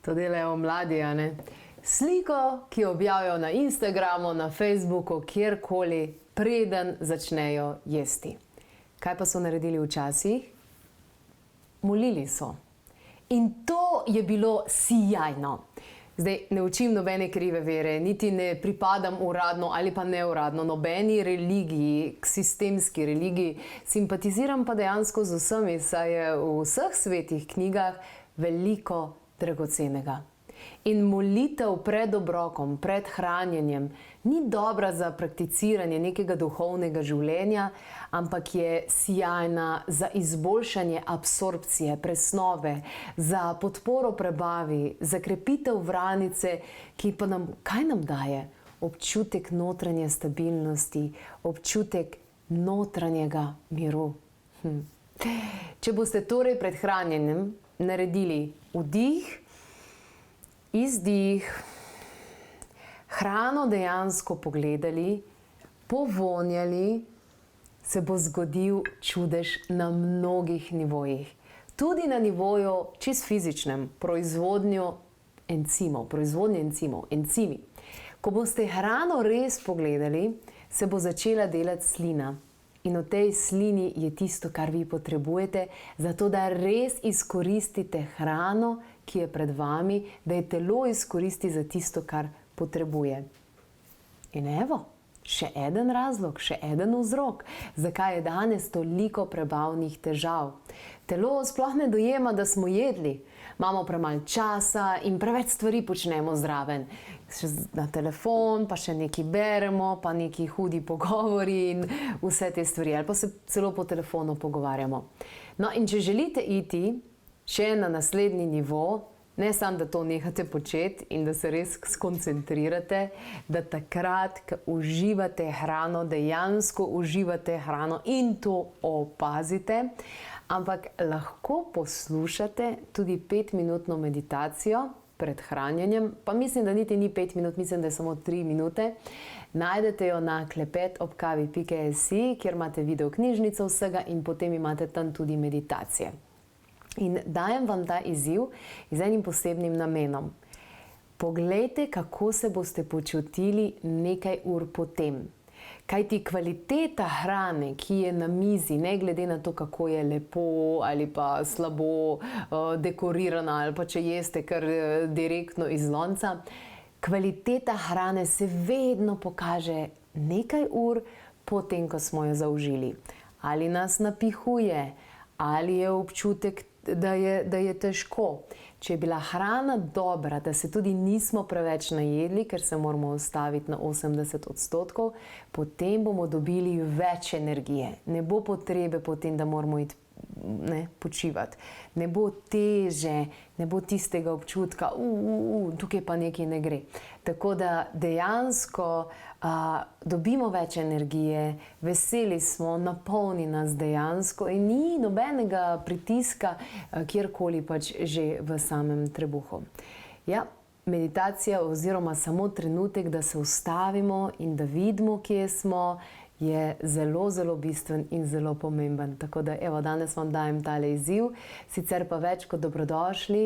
To delajo mladi, a ne? Sliko, ki jo objavijo na Instagramu, na Facebooku, kjerkoli, preden začnejo jesti. Kaj pa so naredili včasih? Molili so. In to je bilo sijajno. Zdaj, ne učim nobene krive vere, niti ne pripadam uradno ali pa neuradno nobeni religiji, sistemski religiji, simpatiziram pa dejansko z vsemi, saj je v vseh svetih knjigah veliko dragocenega. In molitev pred obrokom, pred hranjenjem, ni dobra za prakticiranje nekega duhovnega življenja, ampak je sijajna za izboljšanje absorpcije, presnove, za podporo prebavi, za krepitev vranice, ki pa nam, kaj nam daje? Občutek notranje stabilnosti, občutek notranjega miru. Če boste torej pred hranjenjem naredili vdih, izdih, hrano dejansko pogledali, povonjali, se bo zgodil čudež na mnogih nivojih. Tudi na nivoju čist fizičnem, proizvodnji encimov, encimi. Ko boste hrano res pogledali, se bo začela delati slina. In v tej slini je tisto, kar vi potrebujete, zato da res izkoristite hrano, ki je pred vami, da je telo izkoristi za tisto, kar potrebuje. In evo, še eden razlog, še eden vzrok, zakaj je danes toliko prebavnih težav. Telo sploh ne dojema, da smo jedli. Imamo premalo časa in preveč stvari počnemo zraven. Na telefon, pa še nekaj beremo, pa neki hudi pogovori in vse te stvari. Ali pa se celo po telefonu pogovarjamo. No, in če želite iti še na naslednji nivo, ne samo, da to nehate početi in da se res skoncentrirate, da takrat, ko uživate hrano, dejansko uživate hrano in to opazite, ampak lahko poslušate tudi 5-minutno meditacijo pred hranjenjem, pa mislim, da niti ni 5 minut, mislim, da je samo 3 minute. Najdete jo na klepetobkavi.si, kjer imate video knjižnico vsega in potem imate tam tudi meditacije. In dajem vam ta izziv z enim posebnim namenom. Poglejte, kako se boste počutili nekaj ur potem. Kajti kvaliteta hrane, ki je na mizi, ne glede na to, kako je lepo ali pa slabo dekorirana, ali pa če jeste kar direktno iz lonca, kvaliteta hrane se vedno pokaže nekaj ur potem, ko smo jo zaužili. Ali nas napihuje, ali je občutek, da je težko. Če je bila hrana dobra, da se tudi nismo preveč najedli, ker se moramo ustaviti na 80%, potem bomo dobili več energije. Ne bo potrebe potem, da moramo iti počivati. Ne bo teže, ne bo tistega občutka, tukaj pa nekaj ne gre. Tako da dejansko dobimo več energije, veseli smo, napolni nas dejansko in ni nobenega pritiska, kjerkoli pač že v samem trebuhu. Ja, meditacija oziroma samo trenutek, da se ustavimo in da vidimo, kje smo, je zelo, zelo bistven in zelo pomemben. Tako da, evo, danes vam dajem tale izziv, sicer pa več kot dobrodošli,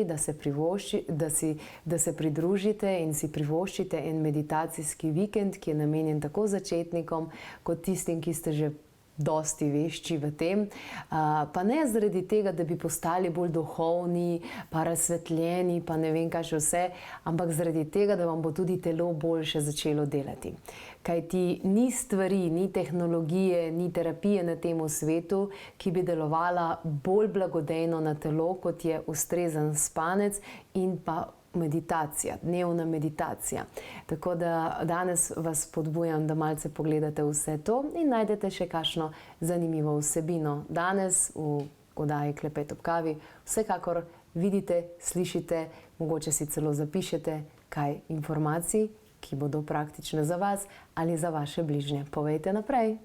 da se pridružite in si privoščite en meditacijski vikend, ki je namenjen tako začetnikom, kot tistim, ki ste že dosti vešči v tem, pa ne zaradi tega, da bi postali bolj duhovni, pa razsvetljeni, pa ne vem kaj še vse, ampak zaradi tega, da vam bo tudi telo boljše začelo delati. Kajti ni stvari, ni tehnologije, ni terapije na tem svetu, ki bi delovala bolj blagodejno na telo, kot je ustrezen spanec in pa meditacija, dnevna meditacija. Tako da danes vas spodbujam, da malce pogledate vse to in najdete še kakšno zanimivo vsebino. Danes v oddaji Klepet ob kavi vsekakor vidite, slišite, mogoče si celo zapišete kaj informacij, ki bodo praktične za vas ali za vaše bližnje. Povejte naprej.